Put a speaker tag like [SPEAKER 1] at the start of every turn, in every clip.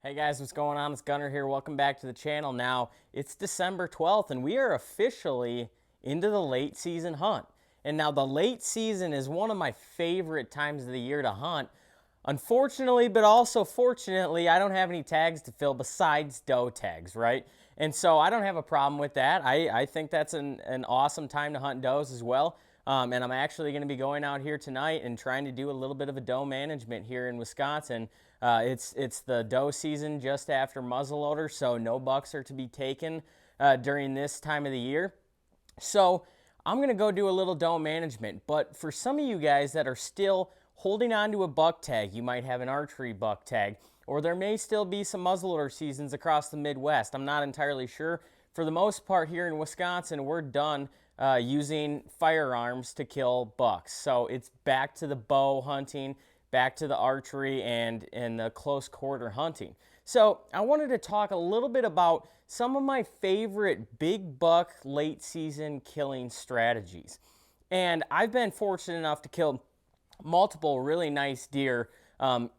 [SPEAKER 1] Hey guys, what's going on? It's Gunnar here. Welcome back to the channel. Now, it's December 12th and we are officially into the late season hunt. And now the late season is one of my favorite times of the year to hunt. Unfortunately, but also fortunately, I don't have any tags to fill besides doe tags, right? And so I don't have a problem with that. I think that's an awesome time to hunt does as well. And I'm actually going to be going out here tonight and trying to do a little bit of a doe management here in Wisconsin. It's the doe season just after muzzleloader, so no bucks are to be taken during this time of the year. So I'm going to go do a little doe management. But for some of you guys that are still holding on to a buck tag, you might have an archery buck tag, or there may still be some muzzleloader seasons across the Midwest. I'm not entirely sure. For the most part here in Wisconsin, we're done using firearms to kill bucks. So it's back to the bow hunting, back to the archery and the close quarter hunting. So I wanted to talk a little bit about some of my favorite big buck late season killing strategies. And I've been fortunate enough to kill multiple really nice deer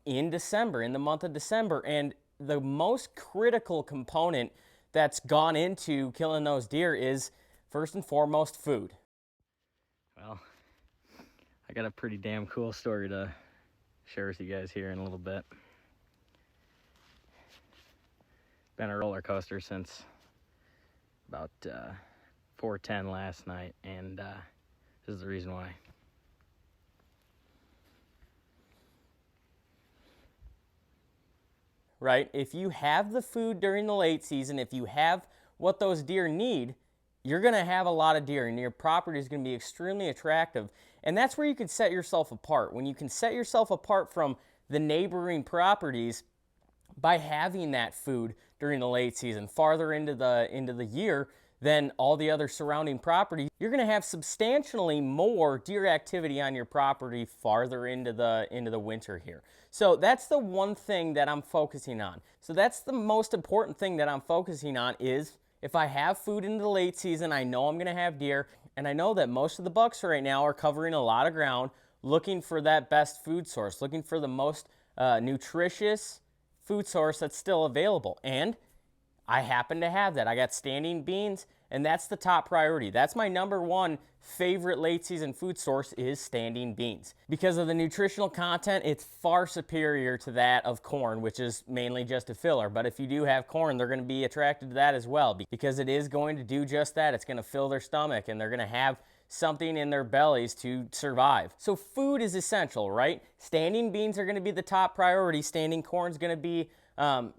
[SPEAKER 1] in December, in the month of December. And the most critical component that's gone into killing those deer is, first and foremost, food. Well, I got a pretty damn cool story to share with you guys here in a little bit. Been a roller coaster since about 4:10 last night, and this is the reason why. Right? If you have the food during the late season, if you have what those deer need, you're going to have a lot of deer and your property is going to be extremely attractive. And that's where you can set yourself apart. When you can set yourself apart from the neighboring properties by having that food during the late season, farther into the year than all the other surrounding property, you're going to have substantially more deer activity on your property farther into the winter here. So that's the one thing that I'm focusing on. So that's the most important thing that I'm focusing on is, if I have food in the late season, I know I'm going to have deer, and I know that most of the bucks right now are covering a lot of ground looking for that best food source, looking for the most nutritious food source that's still available. And I happen to have that. I got standing beans, and that's the top priority. That's my number one favorite late season food source, is standing beans. Because of the nutritional content, it's far superior to that of corn, which is mainly just a filler. But if you do have corn, they're going to be attracted to that as well, because it is going to do just that. It's going to fill their stomach, and they're going to have something in their bellies to survive. So food is essential, right? Standing beans are going to be the top priority. Standing corn is going to be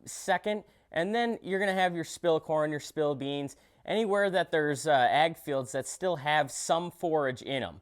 [SPEAKER 1] second. And then you're going to have your spill corn, your spill beans, anywhere that there's ag fields that still have some forage in them.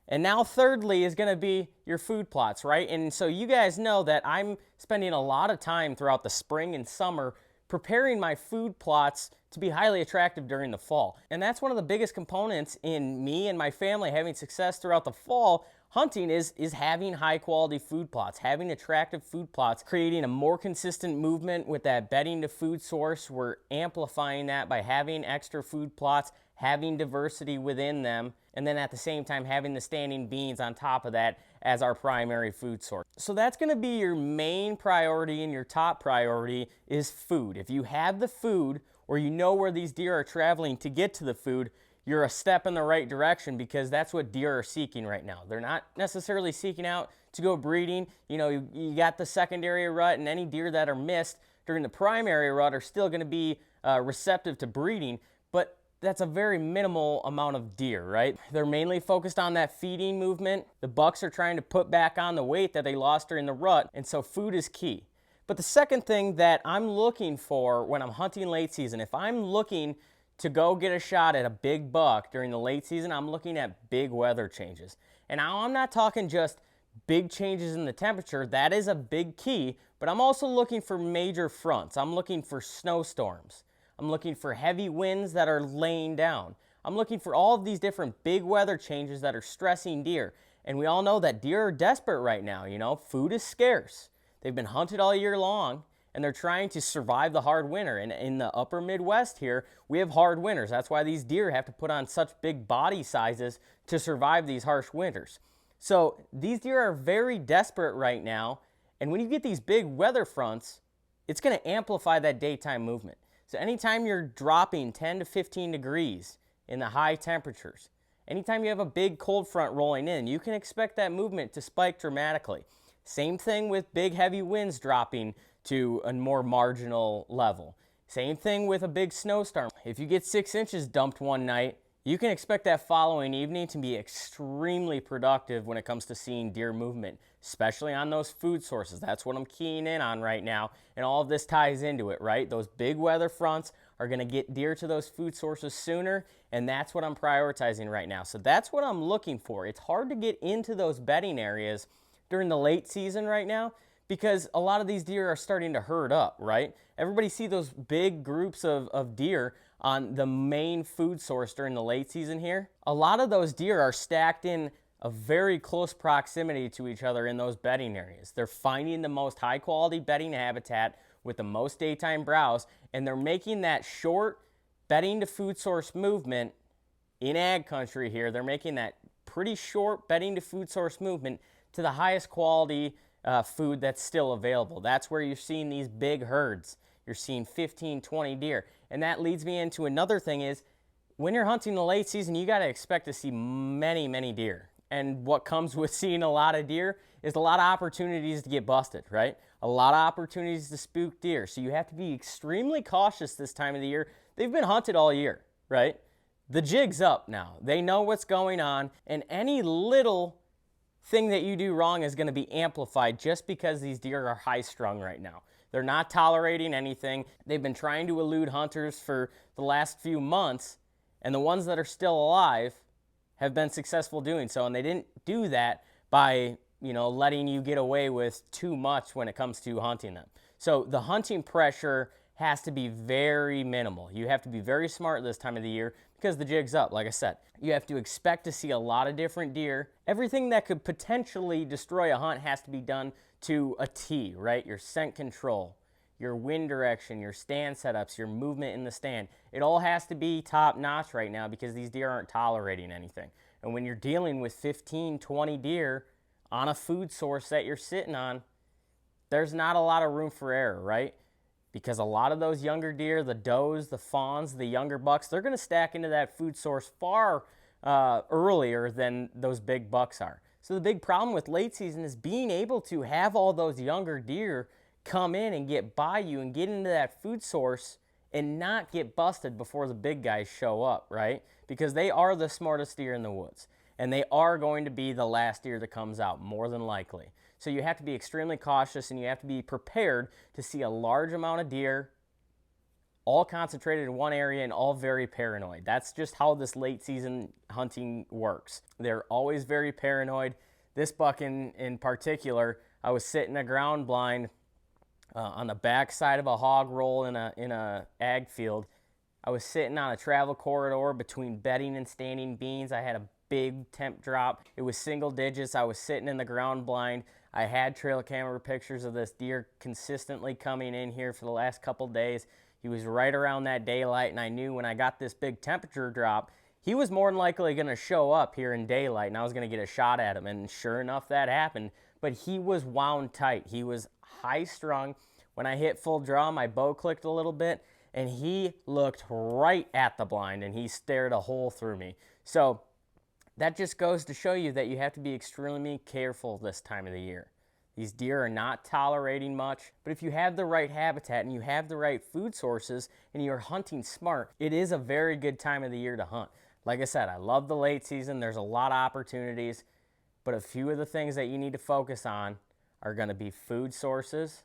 [SPEAKER 1] And now thirdly is going to be your food plots, right? And so you guys know that I'm spending a lot of time throughout the spring and summer preparing my food plots to be highly attractive during the fall. And that's one of the biggest components in me and my family having success throughout the fall hunting is having high quality food plots, having attractive food plots, creating a more consistent movement with that bedding to food source. We're amplifying that by having extra food plots, having diversity within them, and then at the same time having the standing beans on top of that as our primary food source. So that's going to be your main priority, and your top priority is food. If you have the food, or you know where these deer are traveling to get to the food, you're a step in the right direction, because that's what deer are seeking right now. They're not necessarily seeking out to go breeding. You know, you got the secondary rut, and any deer that are missed during the primary rut are still going to be receptive to breeding, but that's a very minimal amount of deer, right? They're mainly focused on that feeding movement. The bucks are trying to put back on the weight that they lost during the rut, and so food is key. But the second thing that I'm looking for when I'm hunting late season, if I'm looking to go get a shot at a big buck during the late season, I'm looking at big weather changes. And now I'm not talking just big changes in the temperature. That is a big key, but I'm also looking for major fronts. I'm looking for snowstorms. I'm looking for heavy winds that are laying down. I'm looking for all of these different big weather changes that are stressing deer. And we all know that deer are desperate right now. You know, food is scarce. They've been hunted all year long, and they're trying to survive the hard winter. And in the upper Midwest here, we have hard winters. That's why these deer have to put on such big body sizes to survive these harsh winters. So these deer are very desperate right now, and when you get these big weather fronts, it's going to amplify that daytime movement. So anytime you're dropping 10 to 15 degrees in the high temperatures, anytime you have a big cold front rolling in, you can expect that movement to spike dramatically. Same thing with big heavy winds dropping to a more marginal level. Same thing with a big snowstorm. If you get 6 inches dumped one night, you can expect that following evening to be extremely productive when it comes to seeing deer movement, especially on those food sources. That's what I'm keying in on right now, and all of this ties into it, right? Those big weather fronts are going to get deer to those food sources sooner, and that's what I'm prioritizing right now. So that's what I'm looking for. It's hard to get into those bedding areas during the late season right now because a lot of these deer are starting to herd up, right? Everybody see those big groups of deer on the main food source during the late season here. A lot of those deer are stacked in a very close proximity to each other in those bedding areas. They're finding the most high quality bedding habitat with the most daytime browse, and they're making that short bedding to food source movement in ag country here. They're making that pretty short bedding to food source movement to the highest quality food that's still available. That's where you're seeing these big herds. You're seeing 15, 20 deer. And that leads me into another thing is, when you're hunting the late season, you got to expect to see many, many deer. And what comes with seeing a lot of deer is a lot of opportunities to get busted, right? A lot of opportunities to spook deer. So you have to be extremely cautious this time of the year. They've been hunted all year, right? The jig's up now. They know what's going on, and any little thing that you do wrong is going to be amplified just because these deer are high strung right now. They're not tolerating anything. They've been trying to elude hunters for the last few months, and the ones that are still alive have been successful doing so, and they didn't do that by, letting you get away with too much when it comes to hunting them. So the hunting pressure has to be very minimal. You have to be very smart this time of the year because the jig's up, like I said. You have to expect to see a lot of different deer. Everything that could potentially destroy a hunt has to be done to a T, right? Your scent control, your wind direction, your stand setups, your movement in the stand. It all has to be top notch right now because these deer aren't tolerating anything. And when you're dealing with 15, 20 deer on a food source that you're sitting on, there's not a lot of room for error, right? Because a lot of those younger deer, the does, the fawns, the younger bucks, they're going to stack into that food source far earlier than those big bucks are. So the big problem with late season is being able to have all those younger deer come in and get by you and get into that food source and not get busted before the big guys show up, right? Because they are the smartest deer in the woods, and they are going to be the last deer that comes out, more than likely. So you have to be extremely cautious, and you have to be prepared to see a large amount of deer all concentrated in one area and all very paranoid. That's just how this late season hunting works. They're always very paranoid. This buck in particular, I was sitting a ground blind on the back side of a hog roll in a ag field. I was sitting on a travel corridor between bedding and standing beans. I had a big temp drop. It was single digits. I was sitting in the ground blind. I had trail camera pictures of this deer consistently coming in here for the last couple days. He was right around that daylight, and I knew when I got this big temperature drop, he was more than likely going to show up here in daylight, and I was going to get a shot at him, and sure enough, that happened. But he was wound tight. He was high-strung. When I hit full draw, my bow clicked a little bit, and he looked right at the blind, and he stared a hole through me. So that just goes to show you that you have to be extremely careful this time of the year. These deer are not tolerating much, but if you have the right habitat and you have the right food sources and you're hunting smart, it is a very good time of the year to hunt. Like I said, I love the late season. There's a lot of opportunities, but a few of the things that you need to focus on are going to be food sources,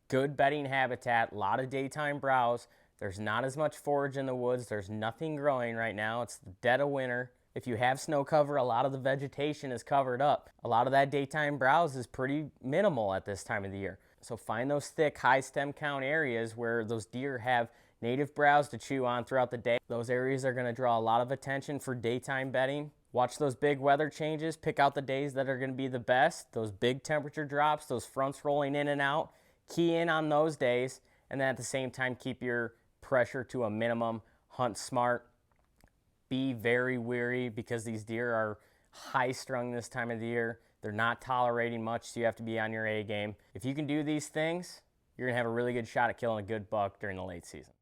[SPEAKER 1] good bedding habitat, a lot of daytime browse. There's not as much forage in the woods. There's nothing growing right now. It's the dead of winter. If you have snow cover, a lot of the vegetation is covered up. A lot of that daytime browse is pretty minimal at this time of the year. So find those thick, high stem count areas where those deer have native browse to chew on throughout the day. Those areas are going to draw a lot of attention for daytime bedding. Watch those big weather changes. Pick out the days that are going to be the best. Those big temperature drops, those fronts rolling in and out. Key in on those days, and then at the same time keep your pressure to a minimum. Hunt smart. Be very wary because these deer are high strung this time of the year. They're not tolerating much, so you have to be on your A game. If you can do these things, you're going to have a really good shot at killing a good buck during the late season.